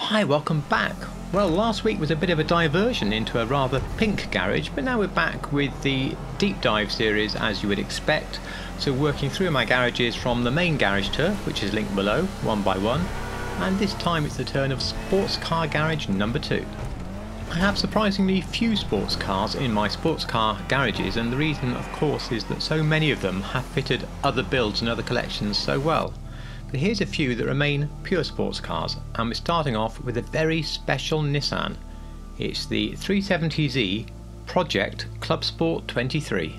Hi, welcome back. Well, last week was a bit of a diversion into a rather pink garage, but now we're back with the deep dive series as you would expect. So working through my garages from the main garage turf, which is linked below, one by one, and this time it's the turn of sports car garage number 2. I have surprisingly few sports cars in my sports car garages, and the reason of course is that so many of them have fitted other builds and other collections so well. But here's a few that remain pure sports cars, and we're starting off with a very special Nissan. It's the 370Z Project Club Sport 23.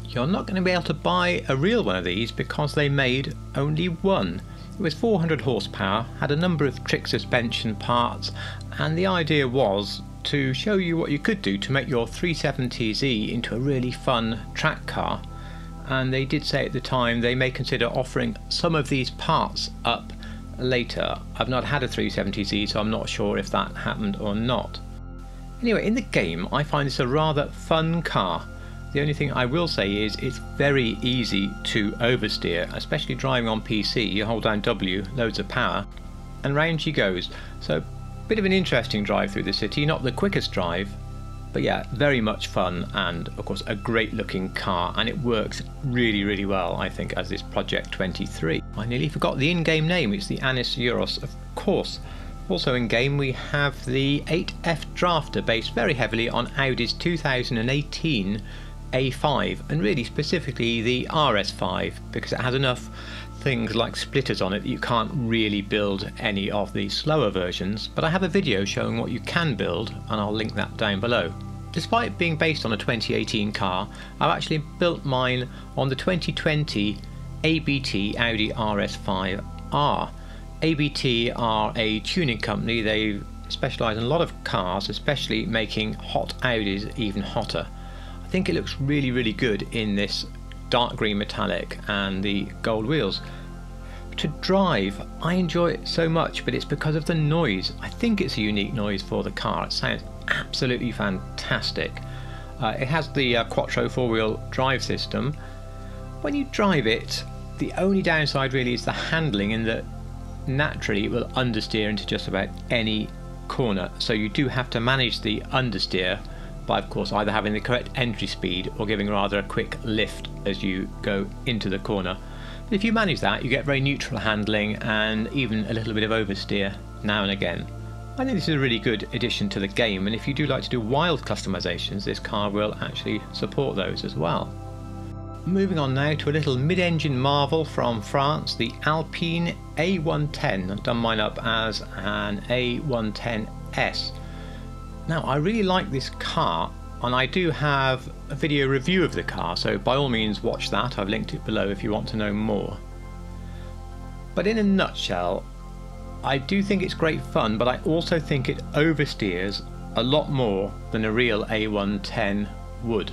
You're not going to be able to buy a real one of these because they made only one. It was 400 horsepower, had a number of trick suspension parts, and the idea was to show you what you could do to make your 370Z into a really fun track car. And they did say at the time they may consider offering some of these parts up later. I've not had a 370Z, so I'm not sure if that happened or not. Anyway, in the game I find this a rather fun car. The only thing I will say is it's very easy to oversteer, especially driving on PC. You hold down W, loads of power, and round she goes. So a bit of an interesting drive through the city, not the quickest drive, but yeah, very much fun, and of course a great looking car, and it works really well, I think, as this Project 23. I nearly forgot the in-game name. It's the Anis Euros, of course. Also in game we have the 8F Drafter, based very heavily on Audi's 2018 A5, and really specifically the RS5, because it has enough things like splitters on it that you can't really build any of the slower versions, but I have a video showing what you can build, and I'll link that down below. Despite being based on a 2018 car, I've actually built mine on the 2020 ABT Audi RS5R. ABT are a tuning company. They specialise in a lot of cars, especially making hot Audis even hotter. I think it looks really good in this dark green metallic and the gold wheels. To drive, I enjoy it so much, but it's because of the noise. I think it's a unique noise for the car. It sounds absolutely fantastic. It has the Quattro 4-wheel drive system. When you drive it, the only downside really is the handling, in that naturally it will understeer into just about any corner, so you do have to manage the understeer by, of course, either having the correct entry speed or giving rather a quick lift as you go into the corner. But if you manage that, you get very neutral handling and even a little bit of oversteer now and again. I think this is a really good addition to the game, and if you do like to do wild customizations, this car will actually support those as well. Moving on now to a little mid-engine marvel from France, the Alpine A110. I've done mine up as an A110S. Now, I really like this car, and I do have a video review of the car, so by all means watch that. I've linked it below if you want to know more. But in a nutshell, I do think it's great fun, but I also think it oversteers a lot more than a real A110 would.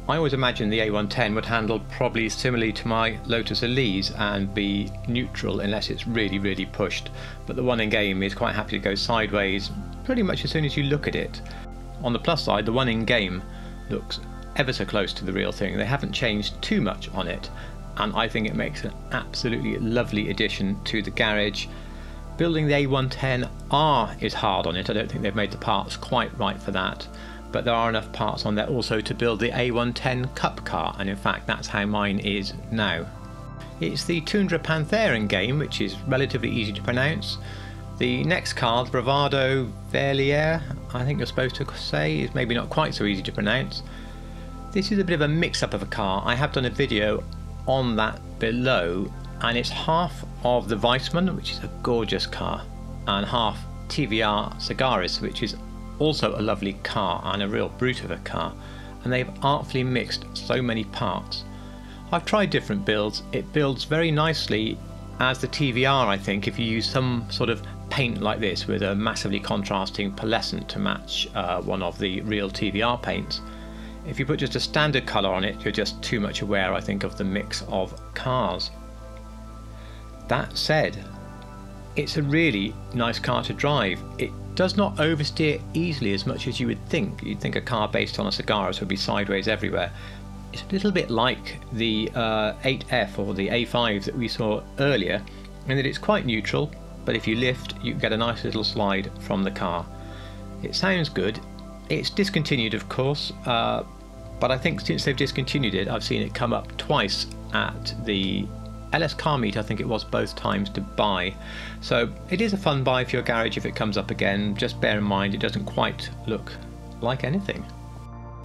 I always imagined the A110 would handle probably similarly to my Lotus Elise and be neutral unless it's really pushed, but the one in game is quite happy to go sideways pretty much as soon as you look at it. On the plus side, the one in game looks ever so close to the real thing. They haven't changed too much on it, and I think it makes an absolutely lovely addition to the garage. Building the A110R is hard on it. I don't think they've made the parts quite right for that, but there are enough parts on there also to build the A110 Cup car, and in fact that's how mine is now. It's the Tundra Panther in game, which is relatively easy to pronounce. The next car, the Bravado Verlier, I think you're supposed to say, is maybe not quite so easy to pronounce. This is a bit of a mix-up of a car. I have done a video on that below, and it's half of the Weissman, which is a gorgeous car, and half TVR Sagaris, which is also a lovely car and a real brute of a car, and they've artfully mixed so many parts. I've tried different builds. It builds very nicely as the TVR, I think, if you use some sort of paint like this with a massively contrasting pearlescent to match one of the real TVR paints. If you put just a standard colour on it, you're just too much aware, I think, of the mix of cars. That said, it's a really nice car to drive. It does not oversteer easily as much as you would think. You'd think a car based on a Sagaris would be sideways everywhere. It's a little bit like the 8F or the A5 that we saw earlier, in that it's quite neutral. but if you lift you get a nice little slide from the car. It sounds good. It's discontinued of course, but I think since they've discontinued it I've seen it come up twice at the LS Car Meet, I think it was, both times to buy. So it is a fun buy for your garage if it comes up again. Just bear in mind it doesn't quite look like anything.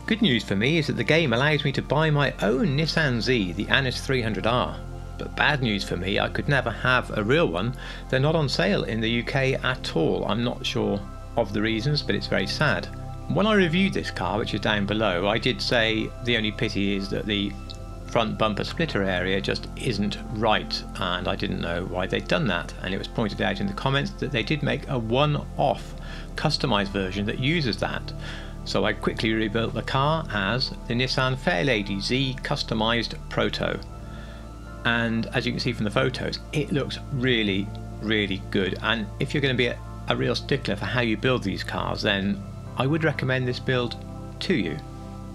Good news for me is that the game allows me to buy my own Nissan Z, the Anis 300R. But bad news for me, I could never have a real one. They're not on sale in the UK at all. I'm not sure of the reasons, but it's very sad. When I reviewed this car, which is down below, I did say the only pity is that the front bumper splitter area just isn't right, and I didn't know why they'd done that, and it was pointed out in the comments that they did make a one-off customized version that uses that. So I quickly rebuilt the car as the Nissan Fairlady Z customized Proto, and as you can see from the photos it looks really good. And if you're going to be a real stickler for how you build these cars, then I would recommend this build to you.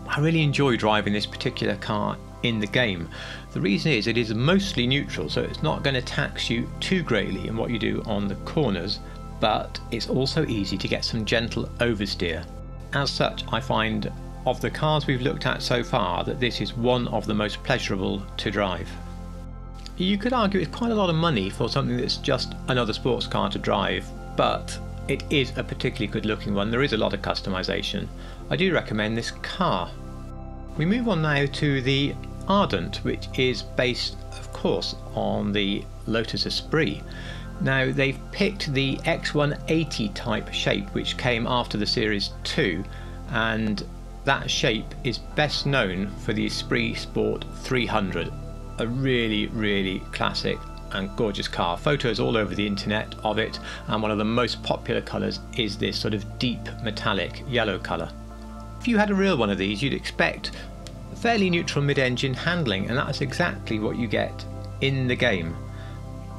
I really enjoy driving this particular car in the game. The reason is it is mostly neutral, so it's not going to tax you too greatly in what you do on the corners, but it's also easy to get some gentle oversteer. As such, I find of the cars we've looked at so far that this is one of the most pleasurable to drive. You could argue it's quite a lot of money for something that's just another sports car to drive, but it is a particularly good looking one. There is a lot of customization. I do recommend this car. We move on now to the Ardent, which is based of course on the Lotus Esprit. Now they've picked the X180 type shape which came after the Series 2, and that shape is best known for the Esprit Sport 300, a really classic and gorgeous car. Photos all over the internet of it, and one of the most popular colours is this sort of deep metallic yellow colour. If you had a real one of these you'd expect fairly neutral mid-engine handling, and that's exactly what you get in the game.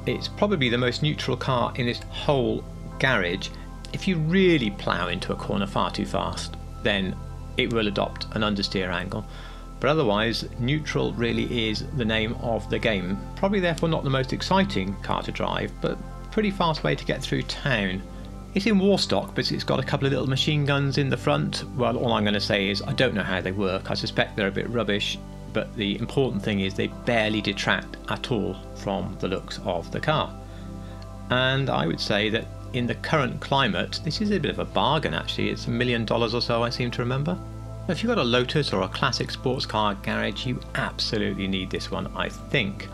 It's probably the most neutral car in this whole garage. If you really plough into a corner far too fast, then it will adopt an understeer angle, but otherwise neutral really is the name of the game. Probably therefore not the most exciting car to drive, but pretty fast way to get through town. It's in war stock, but it's got a couple of little machine guns in the front. Well, all I'm going to say is I don't know how they work. I suspect they're a bit rubbish, but the important thing is they barely detract at all from the looks of the car. And I would say that in the current climate this is a bit of a bargain actually. It's $1 million or so, I seem to remember. If you've got a Lotus or a classic sports car garage, you absolutely need this one, I think.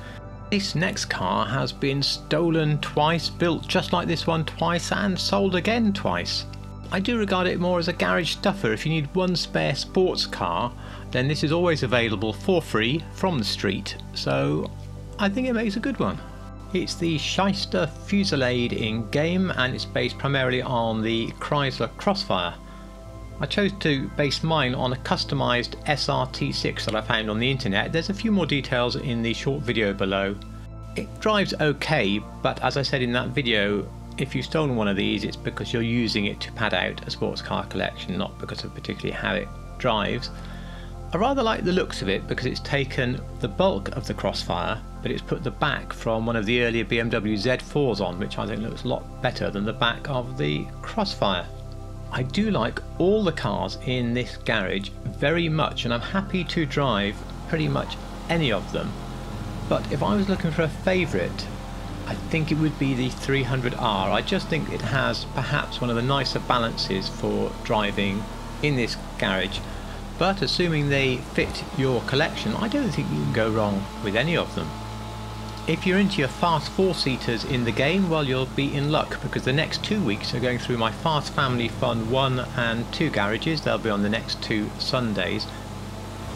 This next car has been stolen twice, built just like this one twice, and sold again twice. I do regard it more as a garage stuffer. If you need one spare sports car, then this is always available for free from the street, so I think it makes a good one. It's the Shyster Fusillade in game, and it's based primarily on the Chrysler Crossfire. I chose to base mine on a customised SRT6 that I found on the internet. There's a few more details in the short video below. It drives okay, but as I said in that video, if you've stolen one of these it's because you're using it to pad out a sports car collection, not because of particularly how it drives. I rather like the looks of it because it's taken the bulk of the Crossfire, but it's put the back from one of the earlier BMW Z4s on, which I think looks a lot better than the back of the Crossfire. I do like all the cars in this garage very much, and I'm happy to drive pretty much any of them. But if I was looking for a favourite, I think it would be the 300R. I just think it has perhaps one of the nicer balances for driving in this garage. But assuming they fit your collection, I don't think you can go wrong with any of them. If you're into your fast four-seaters in the game, well, you'll be in luck, because the next 2 weeks are going through my Fast Family Fun 1 and 2 garages. They'll be on the next 2 Sundays.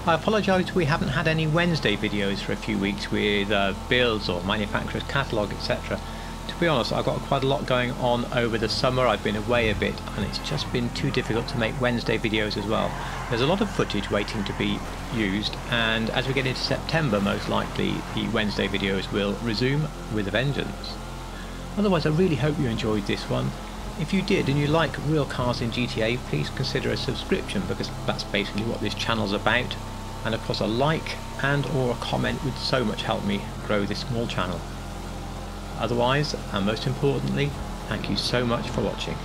I apologise we haven't had any Wednesday videos for a few weeks with builds or manufacturer's catalogue, etc. To be honest, I've got quite a lot going on over the summer. I've been away a bit and it's just been too difficult to make Wednesday videos as well. There's a lot of footage waiting to be used, and as we get into September most likely the Wednesday videos will resume with a vengeance. Otherwise, I really hope you enjoyed this one. If you did and you like real cars in GTA, please consider a subscription, because that's basically what this channel's about. And of course a like and or a comment would so much help me grow this small channel. Otherwise, and most importantly, thank you so much for watching.